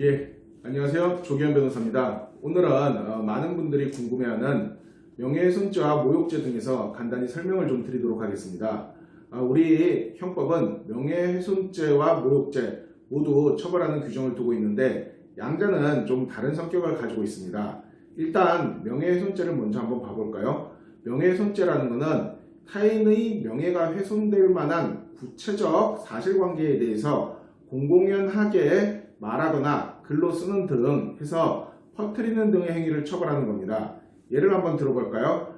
예, 안녕하세요. 조기현 변호사입니다. 오늘은 많은 분들이 궁금해하는 명예훼손죄와 모욕죄 등에서 간단히 설명을 좀 드리도록 하겠습니다. 우리 형법은 명예훼손죄와 모욕죄 모두 처벌하는 규정을 두고 있는데 양자는 좀 다른 성격을 가지고 있습니다. 일단 명예훼손죄를 먼저 한번 봐볼까요? 명예훼손죄라는 것은 타인의 명예가 훼손될 만한 구체적 사실관계에 대해서 공공연하게 말하거나 글로 쓰는 등 해서 퍼뜨리는 등의 행위를 처벌하는 겁니다. 예를 한번 들어볼까요?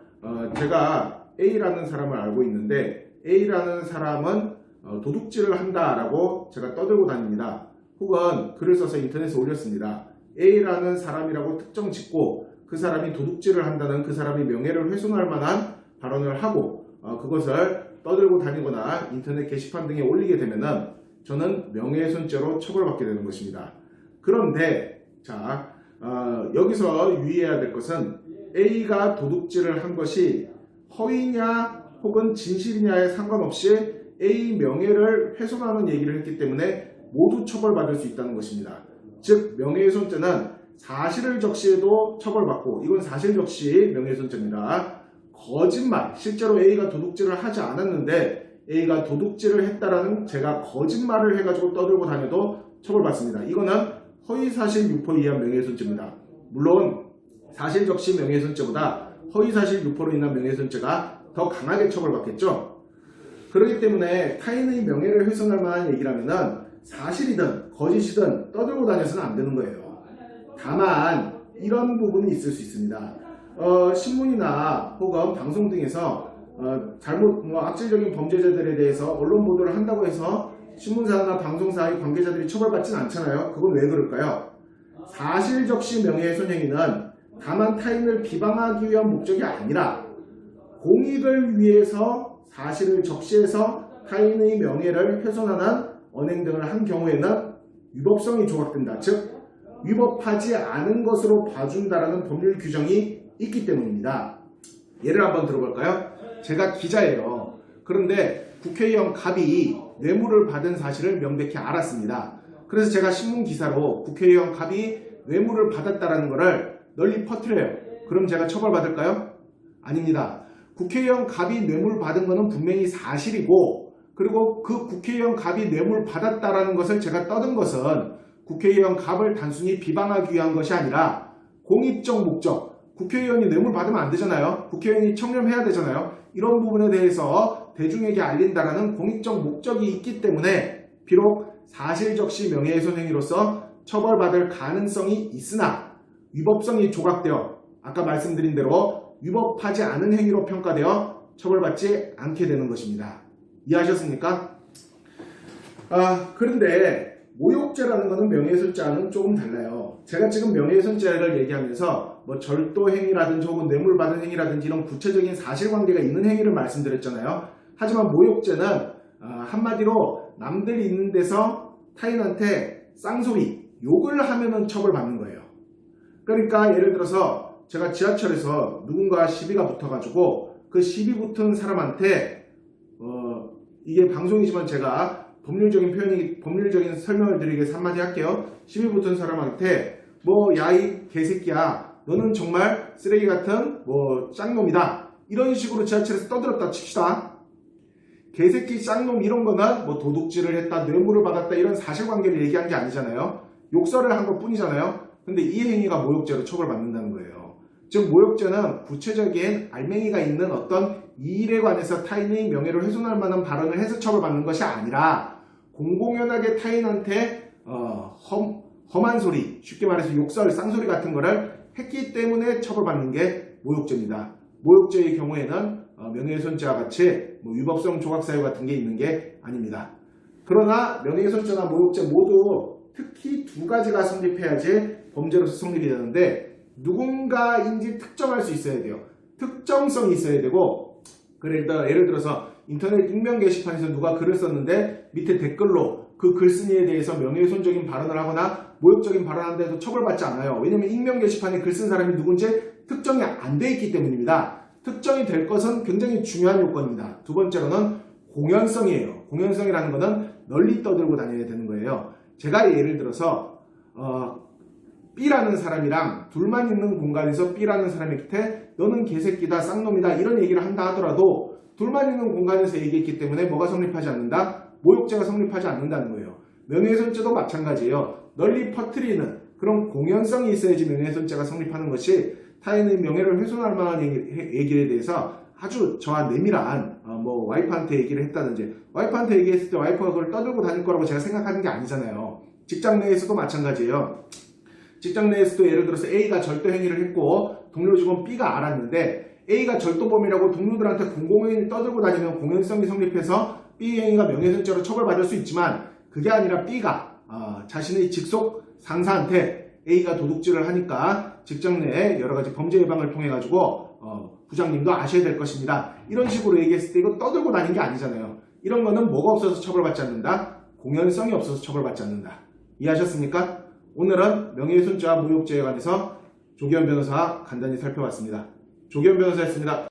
제가 A라는 사람을 알고 있는데 A라는 사람은 도둑질을 한다라고 제가 떠들고 다닙니다. 혹은 글을 써서 인터넷에 올렸습니다. A라는 사람이라고 특정 짓고 그 사람이 도둑질을 한다는 그 사람이 명예를 훼손할 만한 발언을 하고 그것을 떠들고 다니거나 인터넷 게시판 등에 올리게 되면은 저는 명예훼손죄로 처벌받게 되는 것입니다. 그런데 여기서 유의해야 될 것은 A가 도둑질을 한 것이 허위냐 혹은 진실이냐에 상관없이 A 명예를 훼손하는 얘기를 했기 때문에 모두 처벌받을 수 있다는 것입니다. 즉 명예훼손죄는 사실을 적시해도 처벌받고 이건 사실적시 명예훼손죄입니다. 거짓말, 실제로 A가 도둑질을 하지 않았는데 A가 도둑질을 했다라는 제가 거짓말을 해가지고 떠들고 다녀도 처벌받습니다. 이거는 허위사실 유포에 의한 명예훼손죄입니다. 물론 사실적시 명예훼손죄보다 허위사실 유포로 인한 명예훼손죄가 더 강하게 처벌받겠죠. 그렇기 때문에 타인의 명예를 훼손할 만한 얘기라면은 사실이든 거짓이든 떠들고 다녀서는 안 되는 거예요. 다만 이런 부분이 있을 수 있습니다. 신문이나 혹은 방송 등에서 악질적인 범죄자들에 대해서 언론 보도를 한다고 해서 신문사나 방송사의 관계자들이 처벌받지는 않잖아요. 그건 왜 그럴까요? 사실적시 명예훼손 행위는 다만 타인을 비방하기 위한 목적이 아니라 공익을 위해서 사실을 적시해서 타인의 명예를 훼손하는 언행 등을 한 경우에는 위법성이 조각된다. 즉 위법하지 않은 것으로 봐준다라는 법률 규정이 있기 때문입니다. 예를 한번 들어볼까요? 제가 기자예요. 그런데 국회의원 갑이 뇌물을 받은 사실을 명백히 알았습니다. 그래서 제가 신문 기사로 국회의원 갑이 뇌물을 받았다는 것을 널리 퍼뜨려요. 그럼 제가 처벌받을까요? 아닙니다. 국회의원 갑이 뇌물 받은 것은 분명히 사실이고 그리고 그 국회의원 갑이 뇌물 받았다는 것을 제가 떠든 것은 국회의원 갑을 단순히 비방하기 위한 것이 아니라 공익적 목적, 국회의원이 뇌물 받으면 안 되잖아요. 국회의원이 청렴해야 되잖아요. 이런 부분에 대해서 대중에게 알린다라는 공익적 목적이 있기 때문에 비록 사실적시 명예훼손 행위로서 처벌받을 가능성이 있으나 위법성이 조각되어 아까 말씀드린 대로 위법하지 않은 행위로 평가되어 처벌받지 않게 되는 것입니다. 이해하셨습니까? 그런데 모욕죄라는 것은 명예훼손죄와는 조금 달라요. 제가 지금 명예훼손죄를 얘기하면서 뭐 절도행위라든지 혹은 뇌물받은 행위라든지 이런 구체적인 사실관계가 있는 행위를 말씀드렸잖아요. 하지만 모욕죄는 한마디로 남들이 있는 데서 타인한테 쌍소리, 욕을 하면은 처벌받는 거예요. 그러니까 예를 들어서 제가 지하철에서 누군가 시비가 붙어가지고 그 시비 붙은 사람한테 이게 방송이지만 제가 법률적인 설명을 드리기 위해서 한마디 할게요. 시비 붙은 사람한테 야 이 개새끼야 너는 정말 쓰레기 같은 짱놈이다 이런 식으로 지하철에서 떠들었다 칩시다. 개새끼 짱놈 이런 거는 도둑질을 했다 뇌물을 받았다 이런 사실관계를 얘기한 게 아니잖아요. 욕설을 한 것 뿐이잖아요. 근데 이 행위가 모욕죄로 처벌받는다는 거예요. 즉 모욕죄는 구체적인 알맹이가 있는 어떤 이 일에 관해서 타인의 명예를 훼손할 만한 발언을 해서 처벌받는 것이 아니라 공공연하게 타인한테 험한 소리, 쉽게 말해서 욕설, 쌍소리 같은 거를 했기 때문에 처벌받는 게 모욕죄입니다. 모욕죄의 경우에는 명예훼손죄와 같이 위법성 조각사유 같은 게 있는 게 아닙니다. 그러나 명예훼손죄나 모욕죄 모두 특히 두 가지가 성립해야지 범죄로서 성립이 되는데 누군가인지 특정할 수 있어야 돼요. 특정성이 있어야 되고 예를 들어서 인터넷 익명 게시판에서 누가 글을 썼는데 밑에 댓글로 그 글쓴이에 대해서 명예훼손적인 발언을 하거나 모욕적인 발언하는데도 처벌받지 않아요. 왜냐하면 익명 게시판에 글 쓴 사람이 누군지 특정이 안 돼 있기 때문입니다. 특정이 될 것은 굉장히 중요한 요건입니다. 두 번째로는 공연성이에요. 공연성이라는 것은 널리 떠들고 다녀야 되는 거예요. 제가 예를 들어서 B라는 사람이랑 둘만 있는 공간에서 B라는 사람한테 너는 개새끼다, 쌍놈이다 이런 얘기를 한다 하더라도 둘만 있는 공간에서 얘기했기 때문에 뭐가 성립하지 않는다? 모욕죄가 성립하지 않는다는 거예요. 명예훼손죄도 마찬가지예요. 널리 퍼뜨리는 그런 공연성이 있어야지 명예훼손죄가 성립하는 것이 타인의 명예를 훼손할 만한 얘기에 대해서 아주 저와 내밀한 뭐 와이프한테 얘기를 했다든지 와이프한테 얘기했을 때 와이프가 그걸 떠들고 다닐 거라고 제가 생각하는 게 아니잖아요. 직장 내에서도 마찬가지예요. 직장 내에서도 예를 들어서 A가 절도 행위를 했고 동료 직원 B가 알았는데 A가 절도범이라고 동료들한테 공공연히 떠들고 다니면 공연성이 성립해서 B 행위가 명예훼손죄로 처벌받을 수 있지만 그게 아니라 B가 자신의 직속 상사한테 A가 도둑질을 하니까 직장 내에 여러 가지 범죄 예방을 통해 가지고 부장님도 아셔야 될 것입니다. 이런 식으로 얘기했을 때 이거 떠들고 다닌 게 아니잖아요. 이런 거는 뭐가 없어서 처벌받지 않는다? 공연성이 없어서 처벌받지 않는다. 이해하셨습니까? 오늘은 명예훼손죄와 모욕죄에 관해서 조기현 변호사와 간단히 살펴봤습니다. 조기현 변호사였습니다.